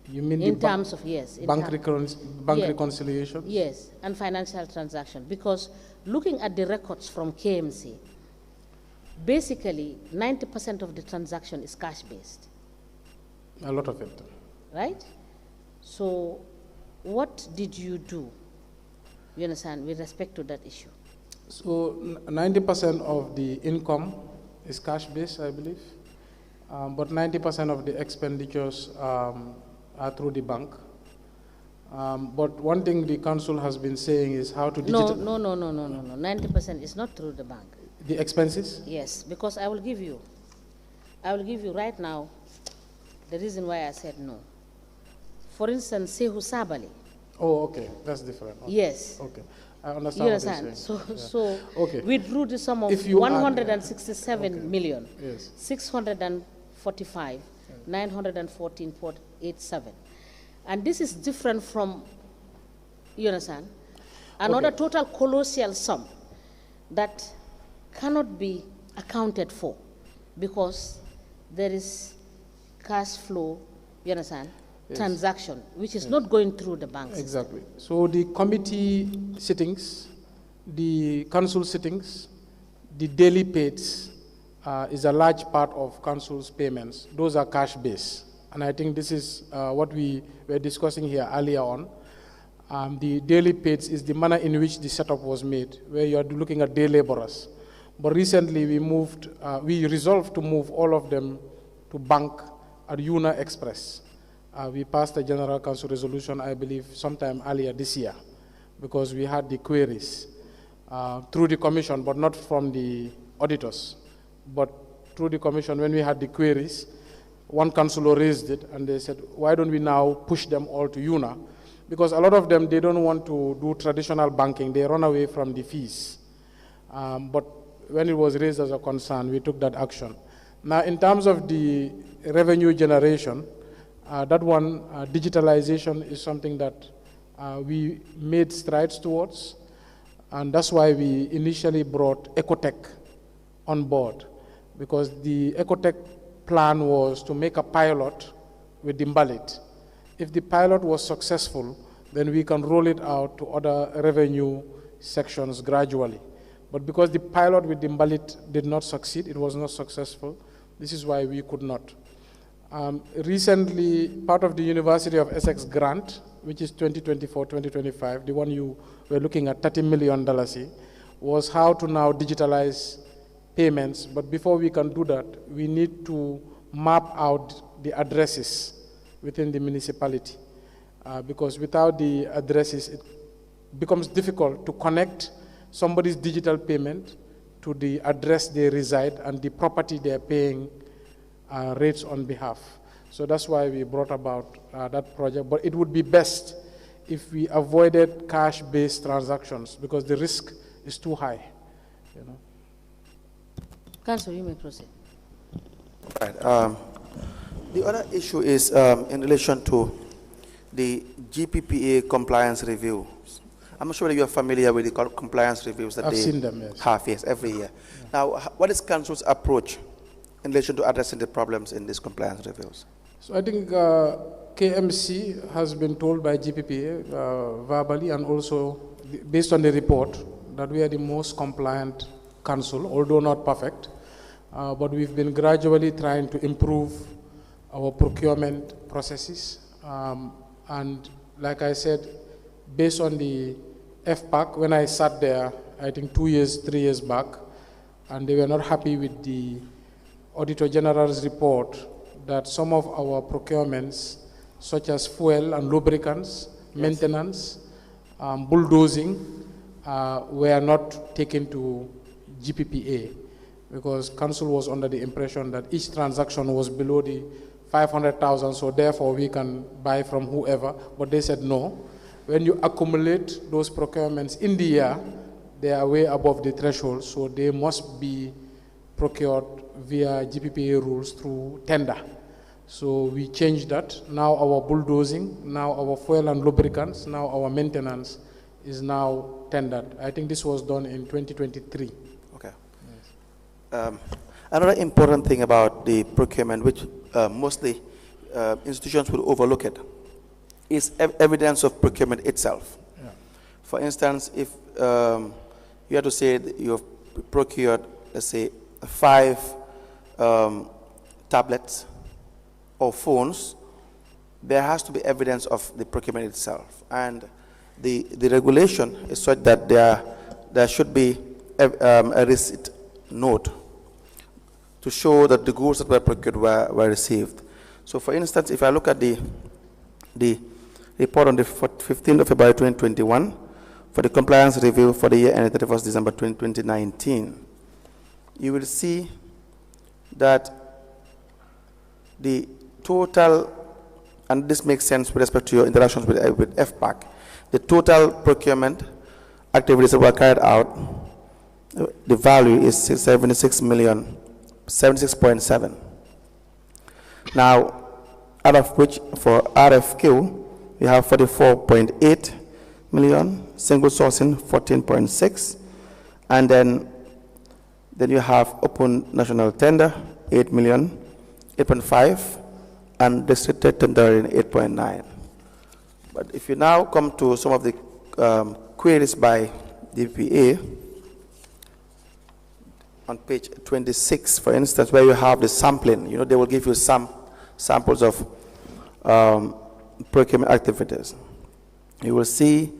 You mean in terms of, yes. Bank reconciliation? Yes, and financial transaction. Because looking at the records from KMC, basically 90% of the transaction is cash-based. A lot of it. Right? So what did you do, you understand, with respect to that issue? So 90% of the income is cash-based, I believe. But 90% of the expenditures are through the bank. But one thing the council has been saying is how to No. 90% is not through the bank. The expenses? Yes, because I will give you right now the reason why I said no. For instance, Sehu Sabali. Oh, okay, that's different. Okay. Yes. Okay, I understand. You understand? So okay. We drew the sum of 167 million, yes. 645, 914.87. And this is different from, you understand, another total colossal sum that cannot be accounted for because there is cash flow, you understand, transaction, which is not going through the banks. Exactly. So the committee sittings, the council sittings, the daily pays is a large part of council's payments. Those are cash-based. And I think this is what we were discussing here earlier on. The daily pays is the manner in which the setup was made, where you are looking at day laborers. But recently we resolved to move all of them to bank at UNA Express. We passed a general council resolution, I believe, sometime earlier this year, because we had the queries through the commission, but not from the auditors. But through the commission, when we had the queries, one councillor raised it, and they said, why don't we now push them all to UNA? Because a lot of them, they don't want to do traditional banking. They run away from the fees. But when it was raised as a concern, we took that action. Now, in terms of the revenue generation, that one, digitalization is something that we made strides towards, and that's why we initially brought Ecotech on board, because the Ecotech plan was to make a pilot with Dimbalit. If the pilot was successful, then we can roll it out to other revenue sections gradually. But because the pilot with Dimbalit did not succeed, it was not successful, this is why we could not. Recently, part of the University of Essex grant, which is 2024-2025, the one you were looking at, $30 million, was how to now digitalize payments. But before we can do that, we need to map out the addresses within the municipality. Because without the addresses, it becomes difficult to connect somebody's digital payment to the address they reside and the property they're paying rates on behalf. So that's why we brought about that project. But it would be best if we avoided cash-based transactions because the risk is too high. You know. Council, you may proceed. Right. The other issue is in relation to the GPPA compliance review. I'm not sure whether you're familiar with the compliance reviews that I've they seen them, yes. have, yes, every year. Yeah. Now, what is Council's approach in relation to addressing the problems in these compliance reviews? So I think KMC has been told by GPPA verbally and also based on the report that we are the most compliant council, although not perfect. But we've been gradually trying to improve our procurement processes. And like I said, based on the FPAC, when I sat there, I think 3 years back, and they were not happy with the Auditor General's report that some of our procurements, such as fuel and lubricants, maintenance, bulldozing, were not taken to GPPA because council was under the impression that each transaction was below the 500,000, so therefore we can buy from whoever, but they said no. When you accumulate those procurements in the year, they are way above the threshold, so they must be procured via GPPA rules through tender. So we changed that. Now our bulldozing, now our fuel and lubricants, now our maintenance is now tendered. I think this was done in 2023. Okay. Yes. Another important thing about the procurement, which mostly institutions will overlook it is evidence of procurement itself. Yeah. For instance, if you have to say that you have procured, let's say, 5 tablets or phones, there has to be evidence of the procurement itself. And the regulation is such that there should be a receipt note to show that the goods that were procured were received. So for instance, if I look at the report on the 15th of February 2021 for the compliance review for the year ended 31st December 2019, you will see that the total, and this makes sense with respect to your interactions with FPAC, the total procurement activities that were carried out, the value is 76.7. Now, out of which for RFQ, we have 44.8 million, single sourcing 14.6, and then you have open national tender 8 million, 8.5, and restricted tendering 8.9. But if you now come to some of the queries by DPA, on page 26, for instance, where you have the sampling, they will give you some samples of procurement activities. You will see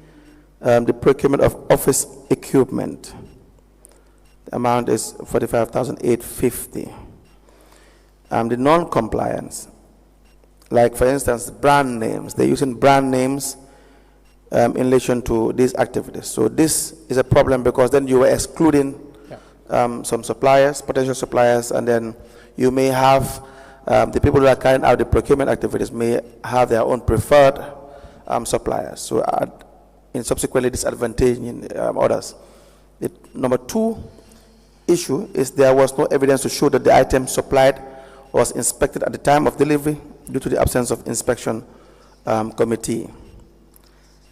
the procurement of office equipment. The amount is 45,850. The non-compliance, like for instance, brand names. They're using brand names in relation to these activities. So this is a problem because then you are excluding some suppliers, potential suppliers, and then you may have the people who are carrying out the procurement activities may have their own preferred suppliers. So in subsequently disadvantaging others. The number 2 issue is there was no evidence to show that the item supplied was inspected at the time of delivery due to the absence of inspection committee.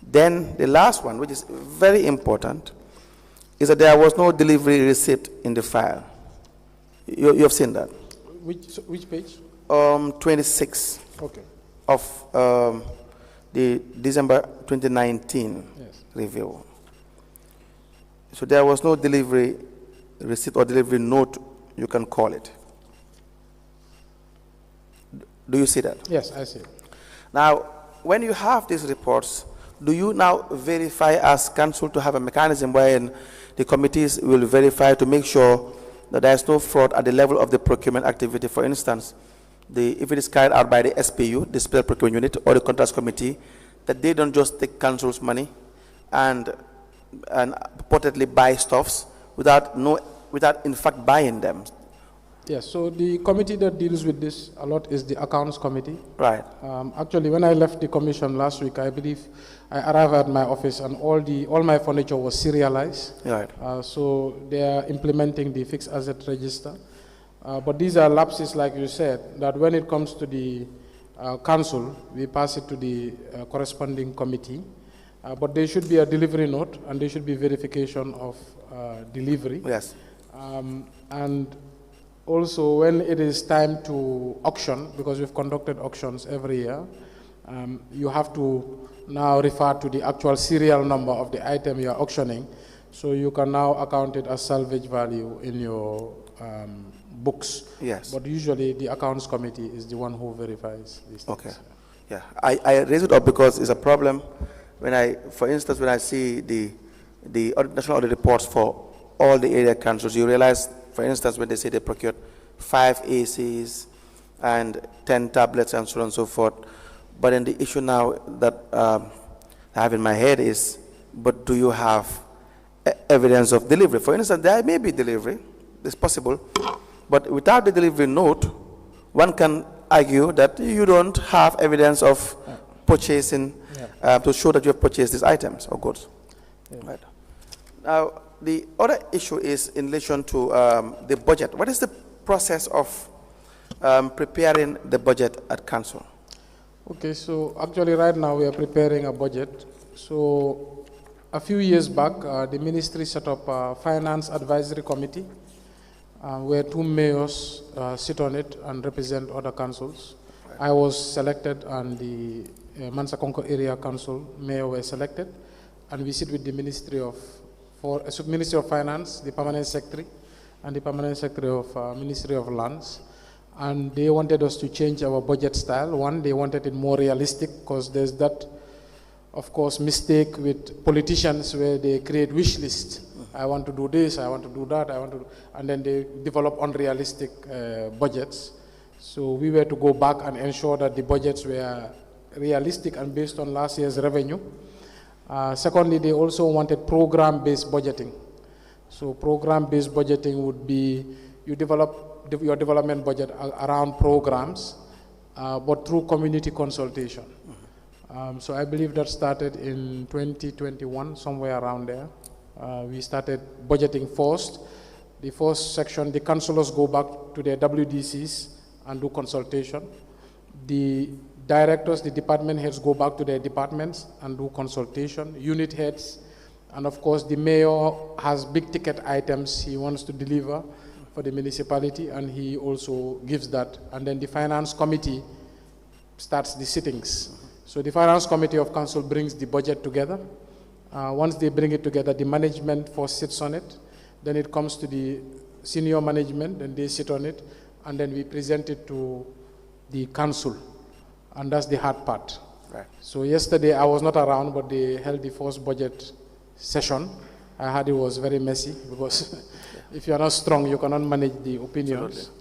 Then the last one, which is very important, is that there was no delivery receipt in the file. You have seen that. Which page? 26 Okay. of the December 2019 review. So there was no delivery receipt or delivery note, you can call it. Do you see that? Yes, I see. Now, when you have these reports, do you now verify as council to have a mechanism wherein the committees will verify to make sure that there is no fraud at the level of the procurement activity? For instance, if it is carried out by the SPU, the Special Procurement Unit, or the Contracts Committee, that they don't just take council's money and purportedly buy stuffs without in fact buying them. Yes, so the committee that deals with this a lot is the Accounts Committee. Right. Actually, when I left the commission last week, I believe I arrived at my office and all my furniture was serialized. Right. So they are implementing the fixed asset register. But these are lapses, like you said, that when it comes to the council, we pass it to the corresponding committee. But there should be a delivery note and there should be verification of delivery. Yes. And also, when it is time to auction, because we've conducted auctions every year, you have to now refer to the actual serial number of the item you are auctioning, so you can now account it as salvage value in your books. Yes. But usually, the Accounts Committee is the one who verifies these things. Okay. Yeah, I raise it up because it's a problem for instance, when I see the national audit reports for all the area councils, you realize, for instance, when they say they procured 5 ACs and 10 tablets and so on and so forth. But then the issue now that I have in my head is, but do you have evidence of delivery? For instance, there may be delivery, it's possible, but without the delivery note, one can argue that you don't have evidence of purchasing to show that you have purchased these items or goods. Right. Now, the other issue is in relation to the budget. What is the process of preparing the budget at council? Okay, so actually right now we are preparing a budget. So a few years back, the ministry set up a finance advisory committee where 2 mayors sit on it and represent other councils. I was selected, and the Mansa-Konko Area Council Mayor were selected, and we sit with the Ministry of Finance, the Permanent Secretary, and the Permanent Secretary of Ministry of Lands. And they wanted us to change our budget style. One, they wanted it more realistic, because there's that, of course, mistake with politicians where they create wish lists. I want to do this, I want to do that, and then they develop unrealistic budgets. So we were to go back and ensure that the budgets were realistic and based on last year's revenue. Secondly, they also wanted program-based budgeting. So program-based budgeting would be you develop your development budget around programs, but through community consultation. So I believe that started in 2021, somewhere around there. We started budgeting first. The first section, the councillors go back to their WDCs and do consultation. The directors, the department heads go back to their departments and do consultation. Unit heads, and of course the mayor has big ticket items he wants to deliver for the municipality, and he also gives that. And then the finance committee starts the sittings. So the finance committee of council brings the budget together. Once they bring it together, the management first sits on it. Then it comes to the senior management, and they sit on it, and then we present it to the council. And that's the hard part. Right. So yesterday I was not around, but they held the first budget session. I heard it was very messy, because if you are not strong, you cannot manage the opinions.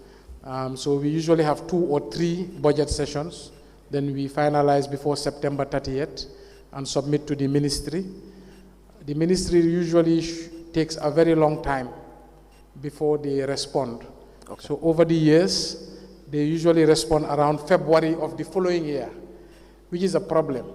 So we usually have 2 or 3 budget sessions. Then we finalize before September 30th and submit to the ministry. The ministry usually takes a very long time before they respond. Okay. So over the years, they usually respond around February of the following year, which is a problem,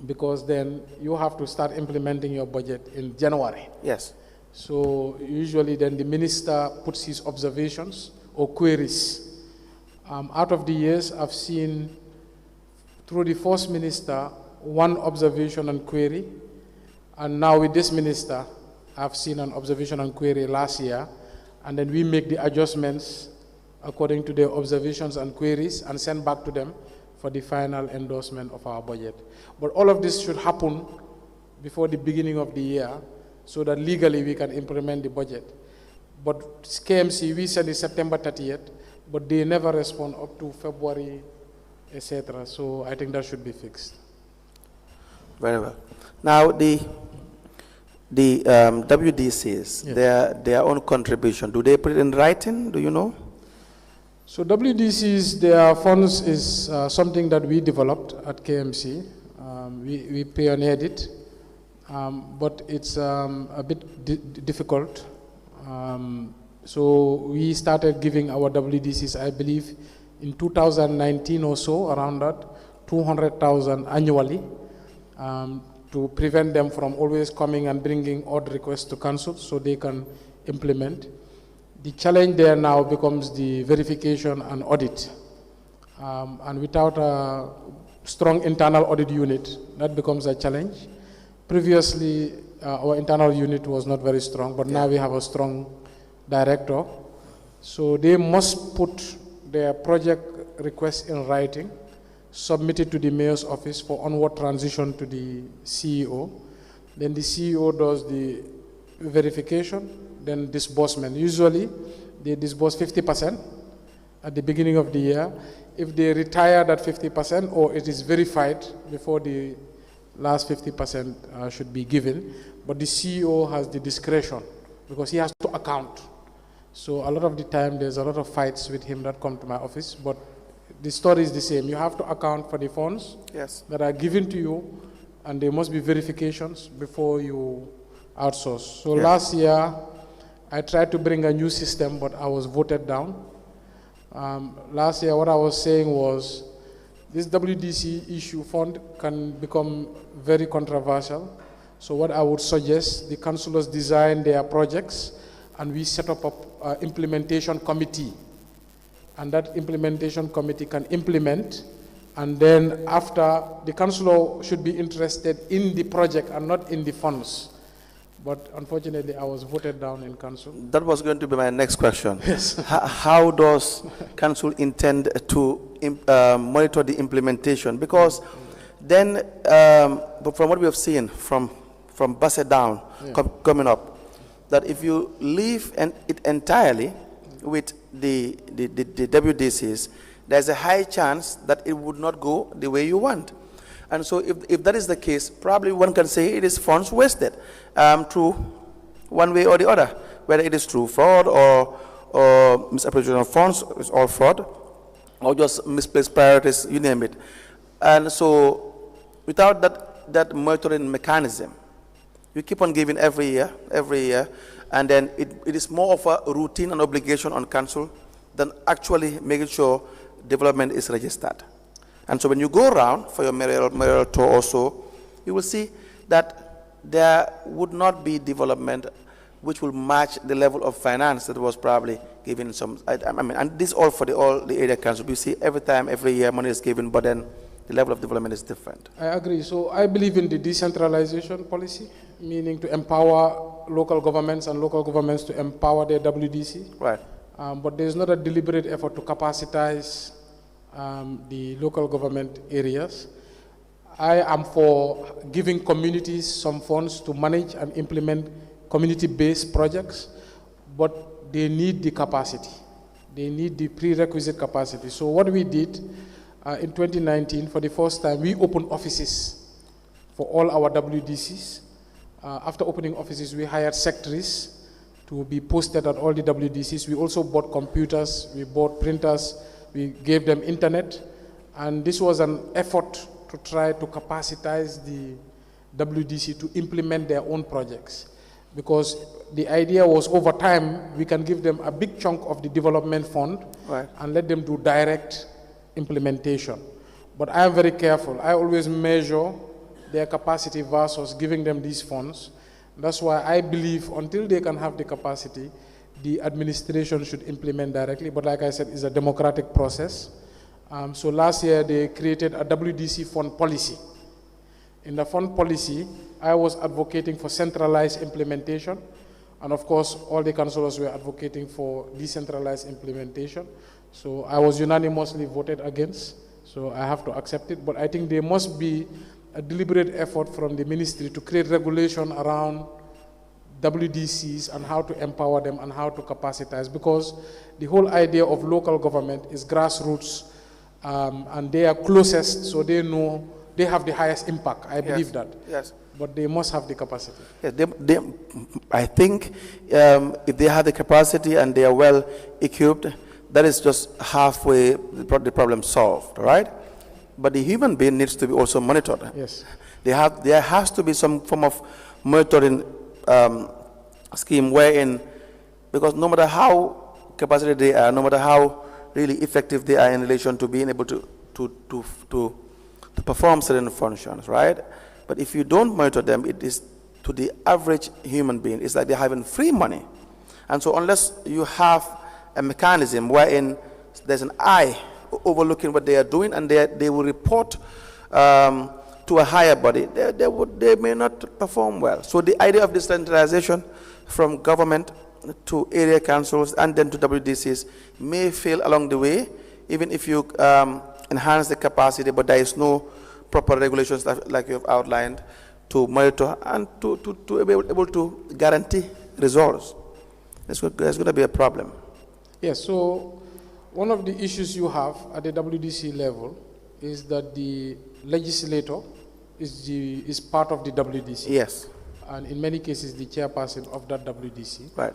because then you have to start implementing your budget in January. Yes. So usually then the minister puts his observations or queries. Out of the years, I've seen through the first minister 1 observation and query, and now with this minister, I've seen an observation and query last year, and then we make the adjustments according to their observations and queries and send back to them for the final endorsement of our budget. But all of this should happen before the beginning of the year, so that legally we can implement the budget. But KMC, we send it September 30th, but they never respond up to February, etc. So I think that should be fixed. Very well. Now the WDCs, yes, their own contribution, do they put it in writing? Do you know? So WDCs, their funds is something that we developed at KMC. We pioneered it, but it's a bit difficult. So we started giving our WDCs, I believe, in 2019 or so, around that, 200,000 annually, to prevent them from always coming and bringing odd requests to council so they can implement. The challenge there now becomes the verification and audit. And without a strong internal audit unit, that becomes a challenge. Previously, our internal unit was not very strong, but now we have a strong director. So they must put their project request in writing, submit it to the mayor's office for onward transition to the CEO. Then the CEO does the verification, then disbursement. Usually, they disburse 50% at the beginning of the year. If they retire that 50% or it is verified before the last 50% should be given, but the CEO has the discretion because he has to account. So a lot of the time, there's a lot of fights with him that come to my office, but the story is the same. You have to account for the funds, yes, that are given to you, and there must be verifications before you outsource. So last year, I tried to bring a new system, but I was voted down. Last year, what I was saying was, this WDC issue fund can become very controversial. So what I would suggest, the councillors design their projects, and we set up an implementation committee. And that implementation committee can implement, and then after, the councillor should be interested in the project and not in the funds. But unfortunately, I was voted down in council. That was going to be my next question. Yes. How does council intend to monitor the implementation, because then, but from what we have seen from Basse down, coming up, that if you leave it entirely with the WDCs, there's a high chance that it would not go the way you want. And so if that is the case, probably one can say it is funds wasted through one way or the other, whether it is through fraud or misappropriation of funds, it's all fraud, or just misplaced priorities, you name it. And so without that monitoring mechanism, you keep on giving every year, and then it is more of a routine and obligation on council than actually making sure development is registered. And so when you go around for your mayoral tour also, you will see that there would not be development which will match the level of finance that was probably given some, and this all for all the area council. We see every year money is given, but then the level of development is different. I agree. So I believe in the decentralization policy, meaning to empower local governments and local governments to empower their WDC. Right. But there's not a deliberate effort to capacitize the local government areas. I am for giving communities some funds to manage and implement community-based projects, but they need the capacity. They need the prerequisite capacity. So what we did in 2019, for the first time, we opened offices for all our WDCs. After opening offices, we hired secretaries to be posted at all the WDCs. We also bought computers, we bought printers, we gave them internet, and this was an effort to try to capacitize the WDC to implement their own projects. Because the idea was over time, we can give them a big chunk of the development fund and let them do direct implementation. But I am very careful. I always measure their capacity versus giving them these funds. That's why I believe until they can have the capacity, the administration should implement directly. But like I said, it's a democratic process. So last year, they created a WDC fund policy. In the fund policy, I was advocating for centralized implementation. And of course, all the councillors were advocating for decentralized implementation. So I was unanimously voted against. So I have to accept it. But I think there must be a deliberate effort from the ministry to create regulation around WDCs and how to empower them and how to capacitize, because the whole idea of local government is grassroots, and they are closest, so they know, they have the highest impact. I believe that. Yes. But they must have the capacity. Yes, I think if they have the capacity and they are well equipped, that is just halfway the problem solved, right? But the human being needs to be also monitored. Yes. There has to be some form of monitoring scheme wherein, because no matter how capacity they are, no matter how really effective they are in relation to being able to perform certain functions, right? But if you don't monitor them, it is to the average human being, it's like they're having free money. And so unless you have a mechanism wherein there's an eye overlooking what they are doing, and they will report to a higher body, they may not perform well. So the idea of decentralization from government to area councils and then to WDCs may fail along the way, even if you enhance the capacity, but there is no proper regulations like you have outlined to monitor and to be able to guarantee results. There's going to be a problem. Yes, so one of the issues you have at the WDC level is that the legislator is part of the WDC. Yes. And in many cases, the chairperson of that WDC. Right.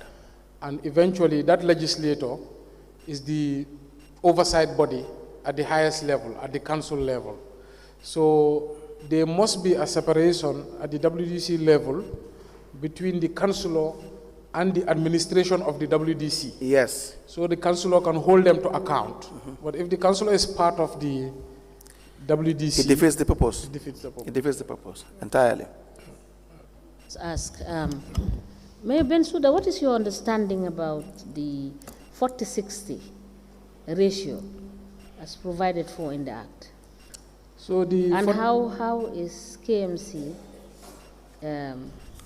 And eventually, that legislator is the oversight body at the highest level, at the council level. So there must be a separation at the WDC level between the councillor and the administration of the WDC. Yes. So the councillor can hold them to account. Mm-hmm. But if the councillor is part of the WDC, it defeats the purpose. It defeats the purpose. It defeats the purpose entirely. Let's ask Mayor Bensouda, what is your understanding about the 40-60 ratio as provided for in the Act? So and how is KMC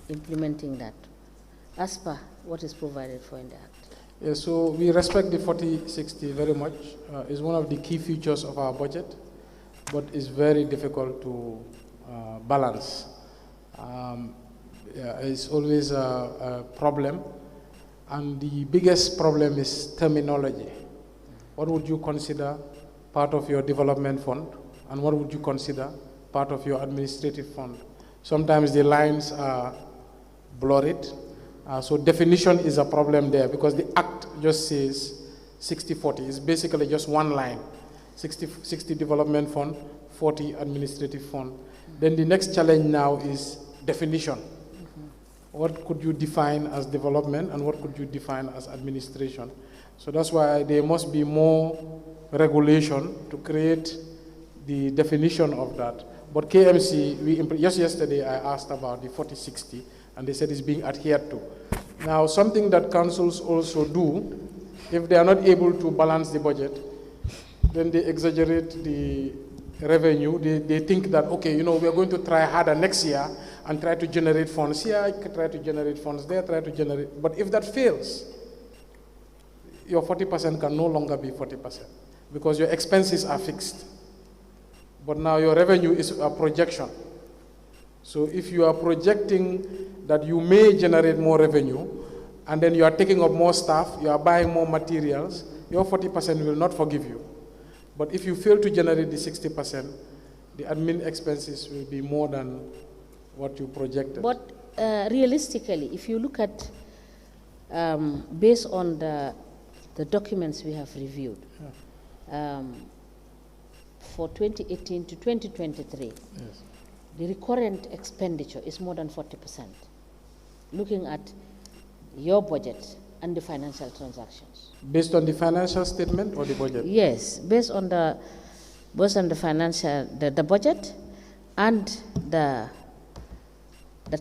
implementing that as per what is provided for in the Act? Yeah, so we respect the 40-60 very much. It's one of the key features of our budget, but it's very difficult to balance. Yeah, it's always a problem, and the biggest problem is terminology. What would you consider part of your development fund, and what would you consider part of your administrative fund? Sometimes the lines are blurred, so definition is a problem there because the act just says 60-40. It's basically just one line, 60 development fund, 40 administrative fund. Then the next challenge now is definition. What could you define as development and what could you define as administration? So that's why there must be more regulation to create the definition of that. But KMC, just yesterday I asked about the 40-60 and they said it's being adhered to. Now something that councils also do, if they are not able to balance the budget, then they exaggerate the revenue. They think that, okay, we are going to try harder next year and try to generate funds here, try to generate funds there, try to generate. But if that fails, your 40% can no longer be 40% because your expenses are fixed. But now your revenue is a projection. So if you are projecting that you may generate more revenue and then you are taking up more staff, you are buying more materials, your 40% will not forgive you. But if you fail to generate the 60%, the admin expenses will be more than what you projected. But realistically, if you look at, based on the documents we have reviewed, for 2018 to 2023, yes, the recurrent expenditure is more than 40%, looking at your budget and the financial transactions. Based on the financial statement or the budget? Yes, based on the financial, the budget and the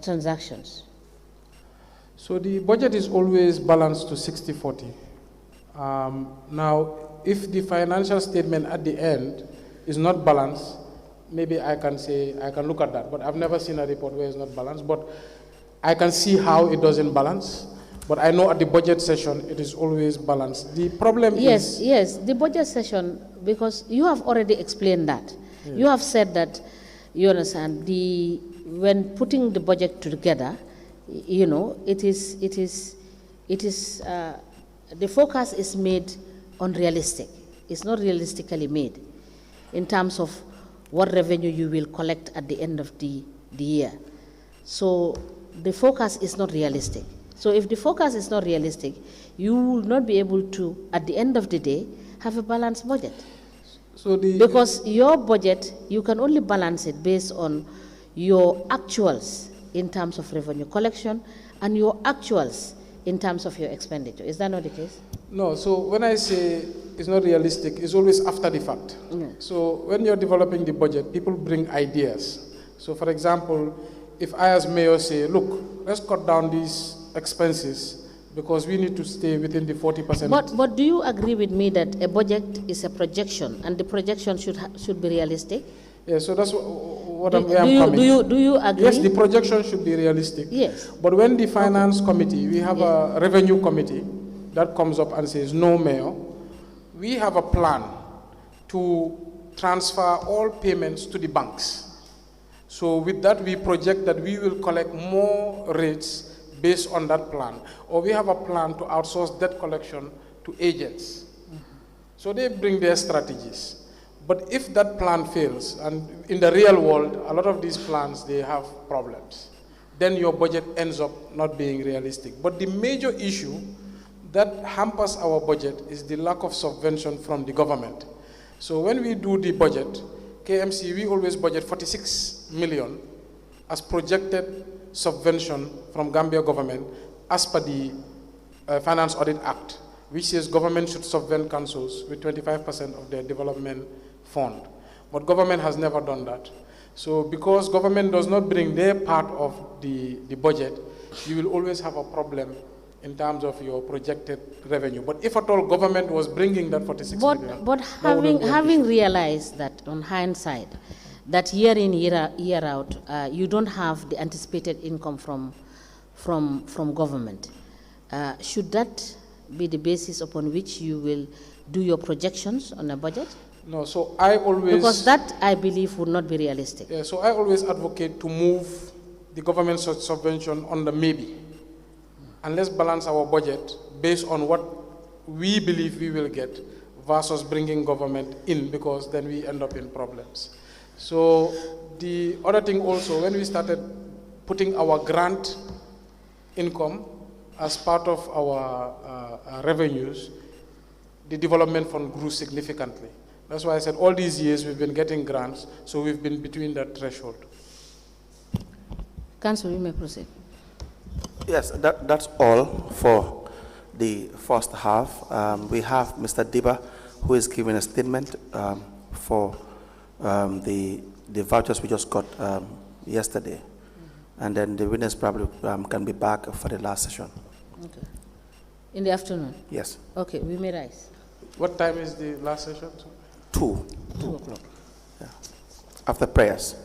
transactions. So the budget is always balanced to 60-40. Now, if the financial statement at the end is not balanced, maybe I can say, I can look at that, but I've never seen a report where it's not balanced, but I can see how it doesn't balance, but I know at the budget session, it is always balanced. The problem is... Yes, the budget session, because you have already explained that. Yes. You have said that, you understand, when putting the budget together, the focus is made unrealistic. It's not realistically made in terms of what revenue you will collect at the end of the year. So the focus is not realistic. So if the focus is not realistic, you will not be able to, at the end of the day, have a balanced budget. So because your budget, you can only balance it based on your actuals in terms of revenue collection and your actuals in terms of your expenditure. Is that not the case? No, so when I say it's not realistic, it's always after the fact. So when you're developing the budget, people bring ideas. So for example, if I as mayor say, look, let's cut down these expenses because we need to stay within the 40%. But do you agree with me that a budget is a projection and the projection should be realistic? Yeah, so that's what I'm coming. Do you agree? Yes, the projection should be realistic. Yes. But when the finance committee, we have a revenue committee that comes up and says, no, Mayor, we have a plan to transfer all payments to the banks. So with that, we project that we will collect more rates based on that plan. Or we have a plan to outsource debt collection to agents. So they bring their strategies. But if that plan fails, and in the real world, a lot of these plans, they have problems, then your budget ends up not being realistic. But the major issue that hampers our budget is the lack of subvention from the government. So when we do the budget, KMC, we always budget 46 million as projected subvention from Gambia government as per the Finance Audit Act, which says government should subvent councils with 25% of their development fund. But government has never done that. So because government does not bring their part of the budget, you will always have a problem in terms of your projected revenue. But if at all government was bringing that 46 million. But having realized that on hindsight, that year in, year out, you don't have the anticipated income from government, should that be the basis upon which you will do your projections on a budget? No, so I always... Because that, I believe, would not be realistic. Yeah, so I always advocate to move the government subvention on the maybe. And let's balance our budget based on what we believe we will get versus bringing government in, because then we end up in problems. So the other thing also, when we started putting our grant income as part of our revenues, the development fund grew significantly. That's why I said all these years we've been getting grants, so we've been between that threshold. Council, you may proceed. Yes, that's all for the first half. We have Mr. Diba, who is giving a statement for the vouchers we just got yesterday. And then the witness probably can be back for the last session. Okay. In the afternoon? Yes. Okay, we may rise. What time is the last session? 2 o'clock. Yeah. After prayers.